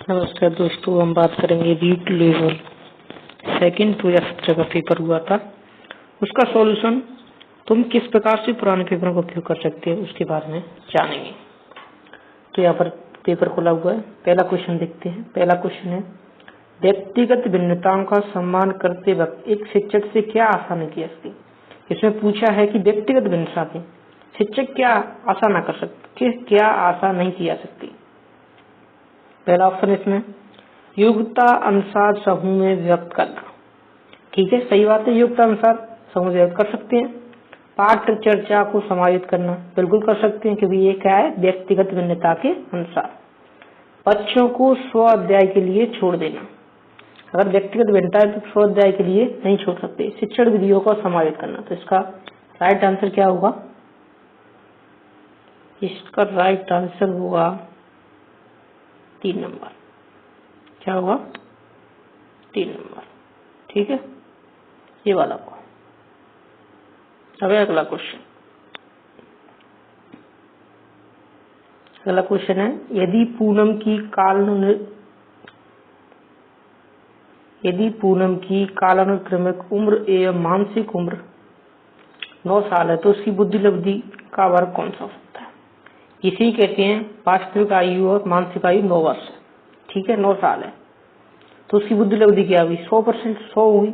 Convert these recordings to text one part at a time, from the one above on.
नमस्कार दोस्तों, हम बात करेंगे रीट लेवल सेकंड 2017 का पेपर हुआ था, उसका सॉल्यूशन तुम किस प्रकार से पुराने पेपर का उपयोग कर सकते हो उसके बारे में जानेंगे। तो यहाँ पर पेपर खुला हुआ है। पहला क्वेश्चन देखते हैं। पहला क्वेश्चन है, व्यक्तिगत भिन्नताओं का सम्मान करते वक्त एक शिक्षक से क्या आशा नहीं की जाती। इसमें पूछा है कि व्यक्तिगत भिन्नता से शिक्षक क्या आशा ना कर सकते, क्या आशा नहीं की जा सकती। पहला ऑप्शन इसमें योग्यता अनुसार समूह में व्यक्त करना। ठीक है, सही बात है, योग्यता अनुसार समूह व्यक्त कर सकते हैं। पाठ चर्चा को समायोजित करना बिल्कुल कर सकते हैं, क्योंकि ये क्या है, व्यक्तिगत भिन्नता के अनुसार। बच्चों को स्व अध्याय के लिए छोड़ देना, अगर व्यक्तिगत भिन्नता है तो स्व अध्याय के लिए नहीं छोड़ सकते। शिक्षण विधियों को समायोजित करना, तो इसका राइट आंसर क्या होगा, इसका राइट आंसर होगा 3 नंबर। क्या होगा, 3 नंबर। ठीक है, ये वाला को। अब अगला क्वेश्चन। अगला क्वेश्चन है, यदि पूनम की कालानुक्रमिक उम्र एवं मानसिक उम्र 9 साल है तो उसकी बुद्धि लब्धि का वर्ग कौन सा होता है। इसी कहते हैं वास्तविक आयु और मानसिक आयु 9 वर्ष है। ठीक है, 9 साल है तो उसकी बुद्धि लब्धि क्या हुई, 100%, 100 हुई।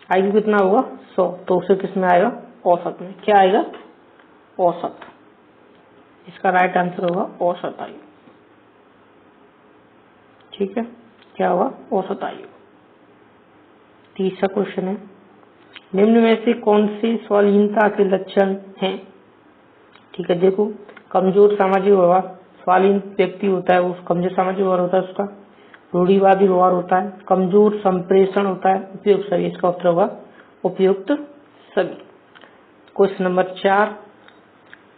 आयु कितना होगा, 100, तो उसे किसमें आएगा, औसत में। क्या आएगा, औसत। इसका राइट आंसर होगा औसत आयु। ठीक है, क्या होगा, औसत आयु। तीसरा क्वेश्चन है, निम्न में से कौन से स्वाधीनता के लक्षण हैं। ठीक है, देखो, कमजोर सामाजिक व्यवहार, स्वाधीन व्यक्ति होता है वो कमजोर सामाजिक व्यवहार होता है उसका। रूढ़िवादी व्यवहार होता है, कमजोर संप्रेषण होता है, उपयुक्त सभी। इसका उत्तर होगा उपयुक्त सभी। क्वेश्चन नंबर 4,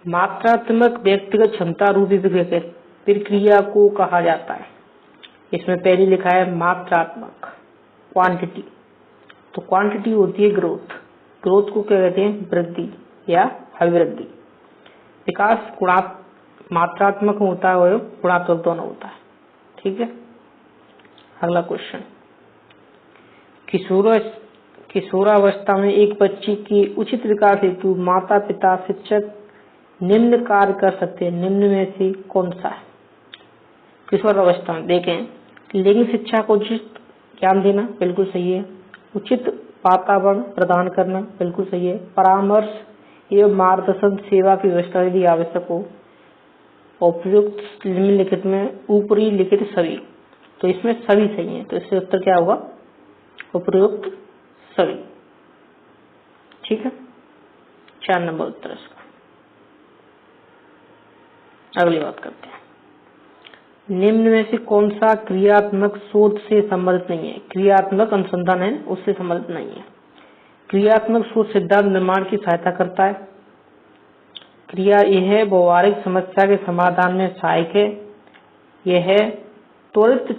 मात्रात्मक व्यक्तिगत क्षमता रूपी प्रक्रिया को कहा जाता है। इसमें पहले लिखा है मात्रात्मक, क्वांटिटी। तो क्वांटिटी होती है ग्रोथ, ग्रोथ को क्या कहते हैं, वृद्धि या अभिवृद्धि। विकास मात्रात्मक होता है और गुणात्मक दोनों होता है। ठीक है, अगला क्वेश्चन, किशोरावस्था में एक बच्चे के उचित विकास हेतु माता पिता शिक्षक निम्न कार्य कर सकते हैं, निम्न में से कौन सा है। किशोरावस्था में देखें, लिंग शिक्षा को उचित ज्ञान देना बिल्कुल सही है। उचित वातावरण प्रदान करना बिल्कुल सही है। परामर्श एवं मार्गदर्शन सेवा की व्यवस्था यदि आवश्यक हो। उपयुक्त निम्नलिखित में ऊपरी लिखित सभी, तो इसमें सभी सही है, तो इससे उत्तर क्या होगा, उपयुक्त सभी। ठीक है, 4 नंबर उत्तर इसका। अगली बात करते हैं, निम्न में से कौन सा क्रियात्मक शोध से संबंधित नहीं है। क्रियात्मक अनुसंधान है, उससे संबंधित नहीं है। क्रियात्मक शोध सिद्धांत निर्माण की सहायता करता है। क्रिया यह व्यवहारिक समस्या के समाधान में सहायक है। यह त्वरित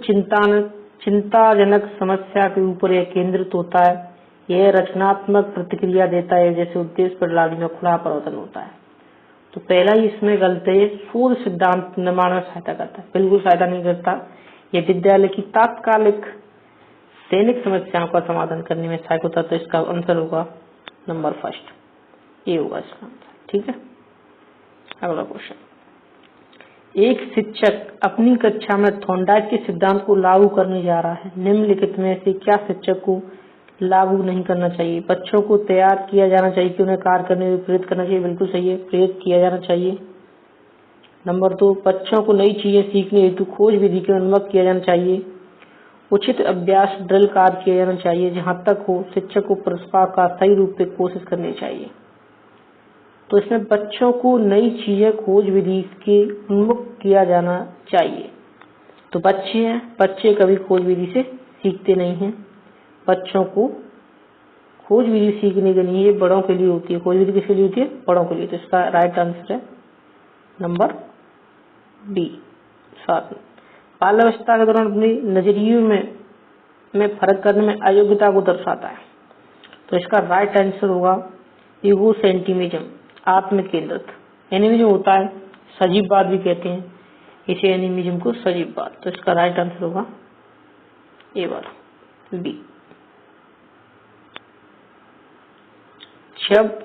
चिंताजनक समस्या के ऊपर यह केंद्रित होता है। यह रचनात्मक प्रतिक्रिया देता है, जैसे उद्देश्य प्रणाली में खुला परिवर्तन होता है। तो पहला ही इसमें गलत है, शोध सिद्धांत निर्माण में सहायता करता है, बिल्कुल सहायता नहीं करता। यह विद्यालय की तात्कालिक दैनिक समस्याओं का समाधान करने में सहायक होता है, तो इसका आंसर होगा नंबर फर्स्ट, ये होगा इसका आंसर। ठीक है, अगला क्वेश्चन, एक शिक्षक अपनी कक्षा में थॉर्नडाइक के सिद्धांत को लागू करने जा रहा है। निम्नलिखित में से क्या शिक्षक को लागू नहीं करना चाहिए। बच्चों को तैयार किया जाना चाहिए कि उन्हें कार्य करने में प्रेरित करना चाहिए, बिल्कुल सही है, प्रेरित किया जाना चाहिए। नंबर 2, बच्चों को नई चीजें सीखने हेतु खोज विधि के उन्मुख किया जाना चाहिए। उचित अभ्यास ड्रिल कार्य किया जाना चाहिए। जहां तक हो शिक्षक को पुरस्कार का सही रूप से कोशिश करनी चाहिए। तो इसमें बच्चों को नई चीजें खोज विधि के उन्मुख किया जाना चाहिए। तो बच्चे कभी खोज विधि से सीखते नहीं हैं। बच्चों को खोज विधि सीखने के लिए बड़ों के लिए होती है। खोज विधि किसके लिए होती है, बड़ों के लिए। तो इसका राइट आंसर है नंबर डी, 7। बाल्यावस्था के दौरान अपनी नजरियों में फर्क करने में अयोग्यता को दर्शाता है। तो इसका राइट आंसर होगा ईगोसेंट्रिज्म, आत्म केंद्रित। एनिमिज्म होता है, सजीववाद भी कहते हैं। इसे एनिमिज्म को सजीववाद। तो इसका राइट आंसर होगा ए वाला बी। जब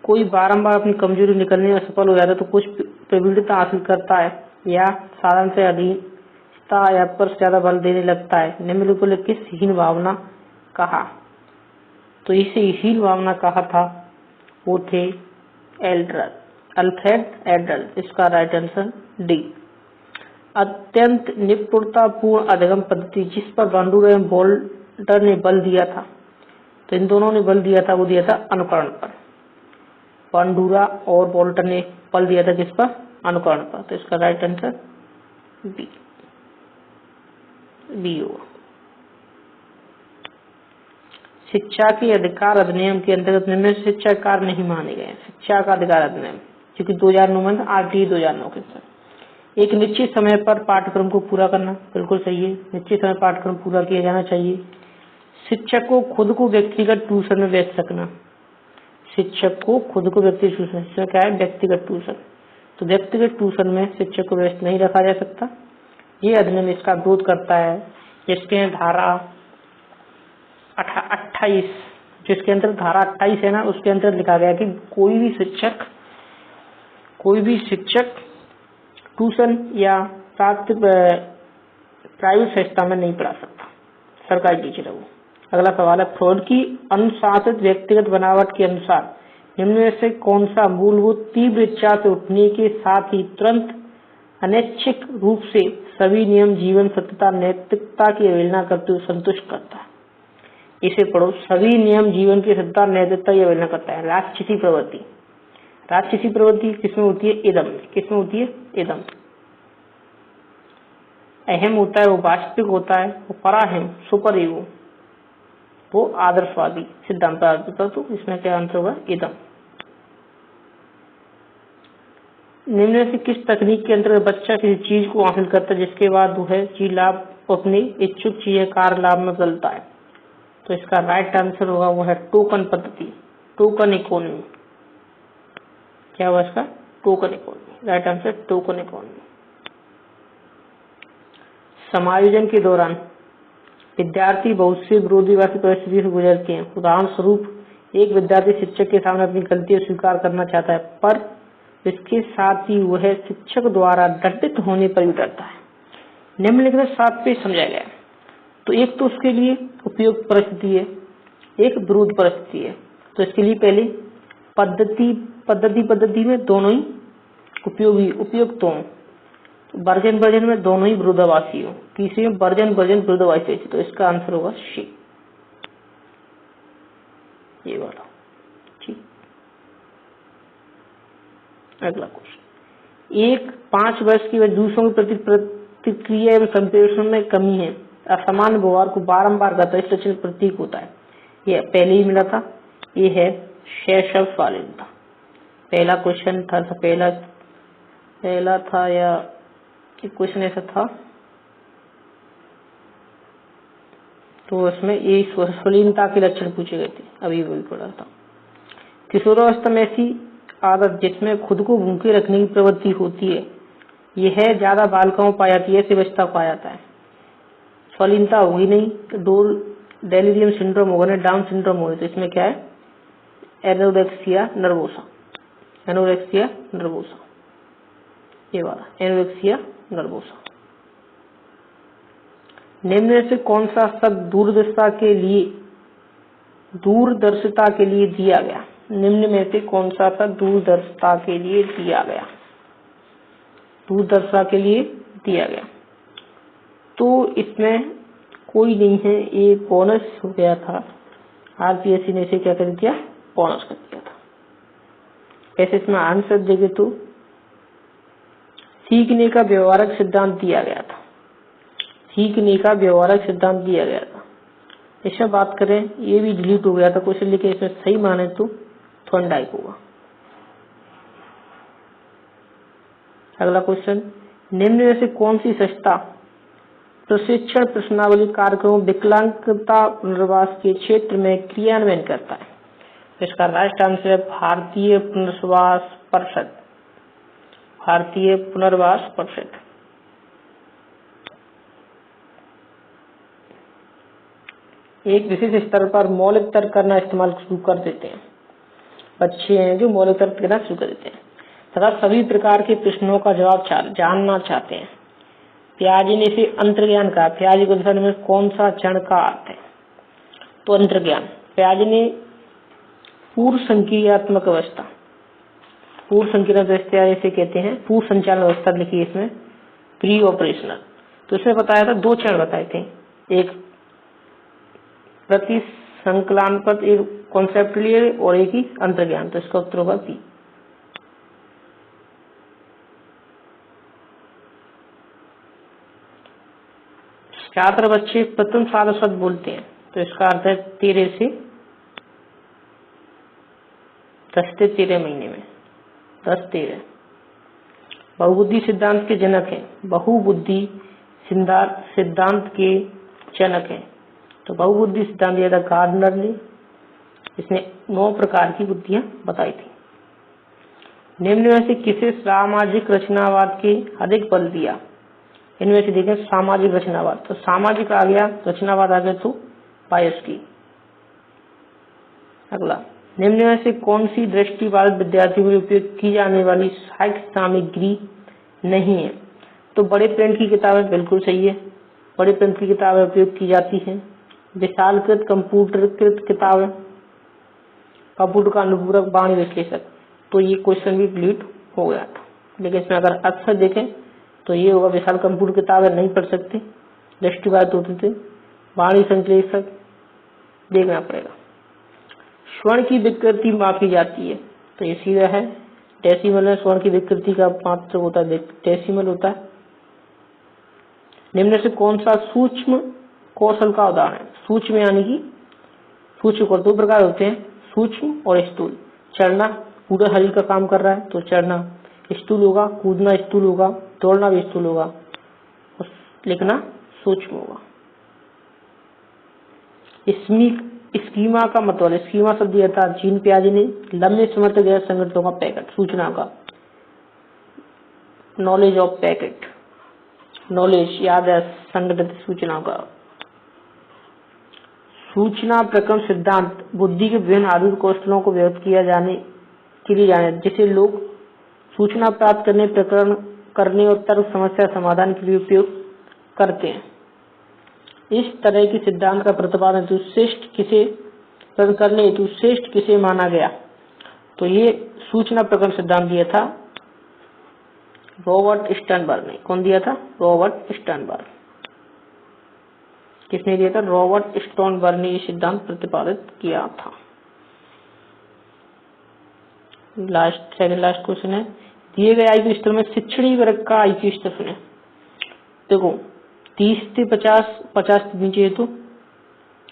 कोई बारंबार अपनी कमजोरी निकलने में सफल हो जाता है तो कुछ प्रबलता हासिल करता है या साधन से अधीनता या पर ज्यादा बल देने लगता है, निम्नलिखित को किस हीन भावना कहा? तो इसे हीन भावना कहा था वो थे अल्फ्रेड एडलर। इसका राइट आंसर डी। अत्यंत निपुणतापूर्ण अधिगम पद्धति जिस पर बांडुरा एवं बोल्टर ने बल दिया था, तो इन दोनों ने बल दिया था, वो दिया था अनुकरण पर। बांडुरा और बोल्टर ने बल दिया था किस पर? अनुकरण पर। तो इसका राइट आंसर बी होगा। शिक्षा के अधिकार अधिनियम के अंतर्गत निम्न शिक्षा कार्य नहीं माने गए। शिक्षा का अधिकार अधिनियम क्योंकि 2009 में आरटीई 2009 के अंदर एक निश्चित समय पर पाठ्यक्रम को पूरा करना बिल्कुल सही है। निश्चित समय पाठ्यक्रम पूरा किया जाना चाहिए। शिक्षक को खुद को व्यक्तिगत ट्यूशन में व्यस्त रखना। शिक्षक को खुद को व्यक्तिगत ट्यूशन, इसमें क्या है? व्यक्तिगत ट्यूशन। तो व्यक्तिगत ट्यूशन में शिक्षक को व्यस्त नहीं रखा जा सकता। ये अधिनियम इसका विरोध करता है, जिसके धारा 28, जिसके अंदर धारा 28 है ना, उसके अंदर लिखा गया कि कोई भी शिक्षक ट्यूशन या प्राइवेट संस्था में नहीं पढ़ा सकता, सरकारी टीचर है वो। अगला सवाल है, फ्रॉड की अनुशासित व्यक्तिगत बनावट के अनुसार निम्न में से कौन सा मूलभूत तीव्र इच्छा से उठने के साथ ही तुरंत अनैच्छिक रूप से सभी नियम, जीवन, सत्यता, नैतिकता की अवहेलना करते हुए संतुष्ट करता है? इसे पढ़ो। सभी नियम, जीवन की सत्यता, नैतिकता की अवहेलना करता है। राक्षसी प्रवृत्ति। राक्षसी प्रवृत्ति किसमें होती है? इदम। किसमें होती है? इदम। अहम होता है वो वास्तविक होता है, वो पराहम सुपर ईगो वो आदर्शवादी सिद्धांत। तो इसमें क्या आंसर होगा? इदम। निम्न में से किस तकनीक के अंतर्गत बच्चा किसी चीज को हासिल करता है जिसके बाद वह चीज लाभ अपनी इच्छुक चीज कार्य लाभ में बदलता है? तो इसका राइट आंसर होगा वो है टोकन पद्धति, टोकन इकोनॉमी। क्या हुआ इसका? Token economy. Right answer token economy. समायोजन के दौरान विद्यार्थी बहुत से विरोधाभासी परिस्थिति से गुजरते हैं। उदाहरण स्वरूप, एक विद्यार्थी शिक्षक के सामने अपनी गलती स्वीकार करना चाहता है, पर इसके साथ ही वह शिक्षक द्वारा दंडित होने पर भी डरता है। निम्नलिखित 7 पेज समझाया गया। तो एक तो उसके लिए उपयुक्त परिस्थिति है, एक विरोध परिस्थिति है। तो इसके लिए पहले पद्धति में दोनों ही उपयुक्त हो, वर्जन में दोनों ही विरोधाभासी हो, तीसरे में वर्जन विरोधाभासी। तो इसका आंसर होगा सी, ये वाला। ठीक। अगला क्वेश्चन, एक 5 वर्ष की वजह दूसरों के प्रति प्रतिक्रिया एवं संप्रेषण में कमी है, असामान्य व्यवहार को बारंबार करता है, इस लक्षण प्रतीक होता है। ये पहले ही मिला था, ये है शैशव शालीनता। पहला क्वेश्चन था, पहला था या क्वेश्चन ऐसा था, तो उसमें ये शालीनता के लक्षण पूछे गए थे, अभी वही पढ़ा था। किशोरावस्था में ऐसी आदत जिसमें खुद को भूखे रखने की प्रवृत्ति होती है, यह ज्यादा बालकों में पाई जाती है, ऐसी अवस्था पाया जाता है। शालीनता होगी नहीं, डेलिरियम सिंड्रोम होगा नहीं, डाउन सिंड्रोम होगा। तो इसमें क्या है? एनोरेक्सिया नर्वोसा, एनोरेक्सिया नर्वोसा, ये वाला एनोरेक्सिया नर्वोसा। निम्न में से कौन सा शब्द दूरदर्शिता के लिए दिया गया? निम्न में से कौन सा शब्द दूरदर्शिता के लिए दिया गया? दूरदर्शिता के लिए दिया गया तो इसमें कोई नहीं है, ये बोनस हो गया था। आरपीएससी ने इसे क्या कर दिया? बोनस कर दिया था। ऐसे इसमें आंसर देखे तो सीखने का व्यवहारिक सिद्धांत दिया गया था, सीखने का व्यवहारिक सिद्धांत दिया गया था। इसमें बात करें, ये भी डिलीट हो गया था क्वेश्चन, लेकिन इसमें सही माने तो थॉर्नडाइक होगा। अगला क्वेश्चन, निम्न में से कौन सी संस्था प्रशिक्षण प्रश्नावली कार्यक्रमों विकलांगता पुनर्वास के क्षेत्र में क्रियान्वयन करता है? इसका राइट आंसर है भारतीय पुनर्वास परिषद, भारतीय पुनर्वास परिषद। एक विशेष स्तर पर मौलिक तर्क करना इस्तेमाल शुरू कर देते हैं। बच्चे हैं जो मौलिक तर्क करना शुरू कर देते हैं तथा सभी प्रकार के प्रश्नों का जवाब जानना चाहते हैं। पियाजे ने इसे अंतर्ज्ञान कहा। पियाजे के अनुसार में कौन सा चरण का अर्थ है? तो अंतर्ज्ञान। पियाजे ने पूर्व संक्रियात्मक अवस्था, पूर्व संक्रियात्मक अवस्था इसे कहते हैं, पूर्व संचालन अवस्था लिखी इसमें, प्री ऑपरेशनल। तो इसमें बताया था 2 चरण बताए थे, एक प्रति संकलन पर एक कॉन्सेप्ट लिए और एक ही अंतर्ज्ञान। तो इसका उत्तर होगा बी। छात्र बच्चे प्रथम साल शब्द बोलते हैं तो इसका अर्थ है 13 से 10 से 13 महीने में, 10-13। बहुबुद्धि सिद्धांत के जनक हैं। बहुबुद्धि सिद्धांत के जनक हैं। तो बहुबुद्धि सिद्धांत दिया था गार्डनर ने। इसने 9 प्रकार की बुद्धियां बताई थी। निम्न में से किसे सामाजिक रचनावाद के अधिक बल दिया? इनमें से देखें सामाजिक रचनावाद। तो सामाजिक आ गया, रचनावाद आ गया तो बायस की। अगला, निम्न में से कौन सी दृष्टिबाधित विद्यार्थियों में उपयोग की जाने वाली साहित्य सामग्री नहीं है? तो बड़े प्रिंट की किताबें बिल्कुल सही है, बड़े प्रिंट की किताबें उपयोग की जाती हैं। विशालकृत कंप्यूटरकृत किताबें, कंप्यूटर का अनुपूरक वाणी विश्लेषक, तो ये क्वेश्चन भी डिलीट हो गया था। लेकिन इसमें अगर अक्सर देखें तो ये होगा विशाल कंप्यूटर किताबें नहीं पढ़ सकते, दृष्टिबाधित होते थे। वाणी संश्लेषक देखना पड़ेगा। स्वर्ण की विकृति मापी जाती है तो ये सीधा है डेसिमल में। स्वर्ण की विकृति का मात्रक होता है डेसिमल होता है। निम्न से कौन सा सूक्ष्म कौशल का उदाहरण है? सूक्ष्म यानी कि सूक्ष्म को 2 प्रकार होते हैं, सूक्ष्म और स्थूल। चढ़ना पूरा शरीर का काम कर रहा है तो चढ़ना स्थूल होगा, कूदना स्थूल होगा, दौड़ना भी स्थूल होगा, लिखना सूक्ष्म होगा। स्कीमा का मतलब, स्कीमा शब्द दिया था जीन पियाजे ने, लंबे समय तक गैर संगठनों का पैकेट, सूचना का, नॉलेज ऑफ पैकेट, नॉलेज याद है संगठित सूचना का। सूचना प्रक्रम सिद्धांत बुद्धि के विभिन्न आधुनिक कौशलों को व्यक्त किया जाने के लिए जाने, जिसे लोग सूचना प्राप्त करने, प्रकरण करने और तर्क समस्या समाधान के लिए उपयोग करते हैं। इस तरह की सिद्धांत का प्रतिपादन हेतु श्रेष्ठ किसे माना गया? तो ये सूचना प्रक्रम सिद्धांत दिया था रॉबर्ट स्टर्नबर्ग ने। कौन दिया था? Robert Sternberg. किसने दिया था? रॉबर्ट स्टर्नबर्ग ने ये सिद्धांत प्रतिपादित किया था। सेकंड लास्ट क्वेश्चन है, दिए गए आईक्यू स्तर में शिक्षणी वर्ग का आईक्यू स्तर सुने। देखो 30 से 50 से नीचे है तो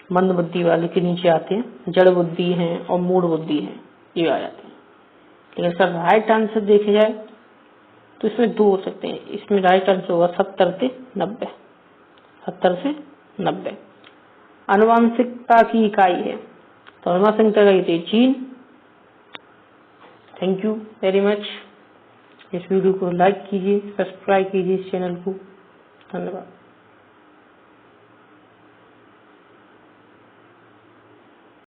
मंद बुद्धि वाले के नीचे आते हैं, जड़ बुद्धि है और मूढ़ बुद्धि है, ये आ जाते हैं। लेकिन सर राइट आंसर देखे जाए तो इसमें 2 हो सकते हैं। इसमें राइट आंसर होगा 70 से 90। 70 से 90 आनुवंशिकता की इकाई है तो आनुवंशिकता का ये gene. Thank you very much. इस वीडियो को लाइक कीजिए, सब्सक्राइब कीजिए इस चैनल को। धन्यवाद।